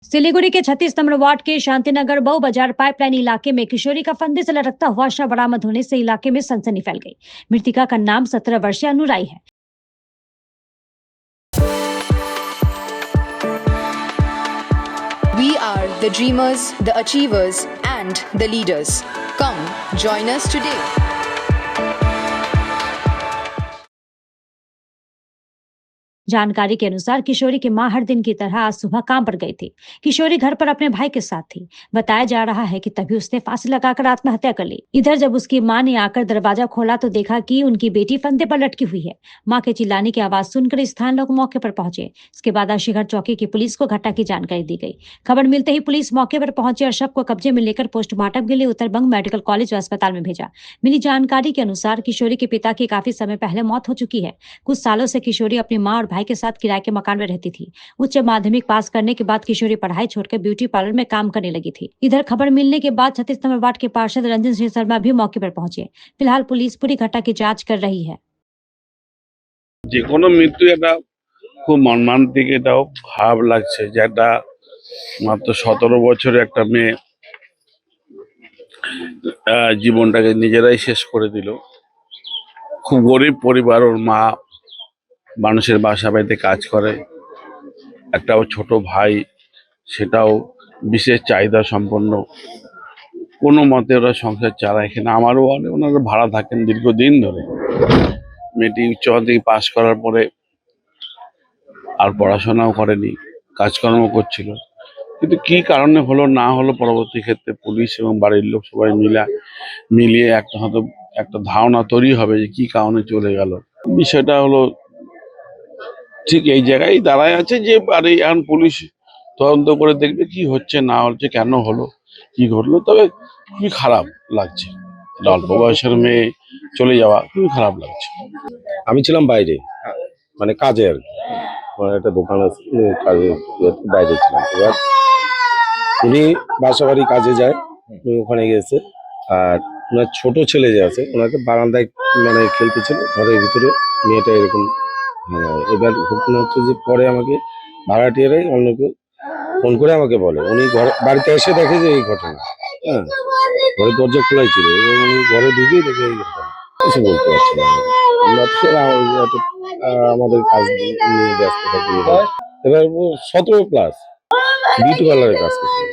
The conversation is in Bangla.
सिलीगुड़ी के 36 नंबर वार्ड के शांतिनगर बहु बाजार पाइपलाइन इलाके में किशोरी का फंदे से लटकता हुआ शव बरामद होने से इलाके में सनसनी फैल गई। मृतका का नाम 17 वर्षीय अनुराई है। We are the dreamers, the achievers, and the leaders. Come, join us today. जानकारी के अनुसार किशोरी की मां हर दिन की तरह आज सुबह काम पर गई थी। किशोरी घर पर अपने भाई के साथ थी। बताया जा रहा है कि तभी उसने फांसी लगाकर आत्महत्या कर ली। इधर जब उसकी मां ने आकर दरवाजा खोला तो देखा कि उनकी बेटी फंदे पर लटकी हुई है। मां के चिल्लाने की आवाज सुनकर स्थानीय लोग मौके पर पहुंचे। इसके बाद आशीघर चौकी की पुलिस को घटना की जानकारी दी गई। खबर मिलते ही पुलिस मौके पर पहुंची और शव को कब्जे में लेकर पोस्टमार्टम के लिए उत्तरबंग मेडिकल कॉलेज व अस्पताल में भेजा। मिली जानकारी के अनुसार किशोरी के पिता की काफी समय पहले मौत हो चुकी है। कुछ सालों से किशोरी अपनी मां और भाई के साथ किराए के मकान में रहती थी। उच्च माध्यमिक पास करने के बाद किशोरी पढ़ाई छोड़कर ब्यूटी पार्लर में काम करने लगी थी। इधर खबर मिलने के बाद 36 नंबर वार्ड के पार्षद रंजन सिंह शर्मा भी मौके पर पहुंचे। फिलहाल पुलिस पूरी घटना की जांच कर रही है। যেকোনো মৃত্যু এটা খুব মর্মান্তিক, এটাও ভাব লাগছে যে একটা মাত্র 17 বছরের একটা মেয়ে জীবনটাকে নিজেরাই শেষ করে দিল। খুব গরিব পরিবার, ওর মা মানুষের বাসা বাড়িতে কাজ করে, একটা ছোট ভাই, সেটাও বিশেষ চাহিদা সম্পন্ন। কোনো মতে ওরা সংসার চালায়। এখানে আমারও ওনারা ভাড়া থাকেন দীর্ঘদিন ধরে। মেয়েটি উচ্চ মাধ্যমিক পাশ করার পরে আর পড়াশোনাও করেনি, কাজকর্ম করছিল। কিন্তু কি কারণে হলো না হলো পরবর্তী ক্ষেত্রে পুলিশ এবং বাড়ির লোক সবাই মিলিয়ে একটা ধারণা তৈরি হবে যে কি কারণে চলে গেল। বিষয়টা হলো ঠিক এই জায়গায় দাঁড়ায় আছে যে এখন পুলিশ তদন্ত করে দেখবে কি হচ্ছে না হচ্ছে, কেন হলো, কি ঘটলো। তবে খুবই খারাপ লাগছে, অল্প বয়সের মেয়ে চলে যাওয়া খুবই খারাপ লাগছে। আমি ছিলাম বাইরে, মানে কাজে আর কি, আমার একটা দোকান আছে, কাজে বাইরে ছিলাম। এবার উনি বাসা বাড়ি কাজে যায়, উনি ওখানে গেছে। আর ওনার ছোট ছেলে যে আছে, ওনাকে বারান্দায় মানে খেলতেছিল ঘরের ভিতরে, মেয়েটা এরকম। এবার ঘটনা হচ্ছে যে পরে আমাকে ভাড়াটিয়ারাই অন্য কেউ ফোন করে আমাকে বলে, উনি বাড়িতে এসে দেখে যে এই ঘটনা। হ্যাঁ, ঘরের দরজা খোলাই ছিল এবং উনি ঘরে ঢুকেই দেখে এই ঘটনা। কিছু বলতে পারছি না, আমরা তো আমাদের কাজ নিয়ে ব্যস্ত থাকি। এবার 17+ বিউটি পার্লারে কাজ করছি।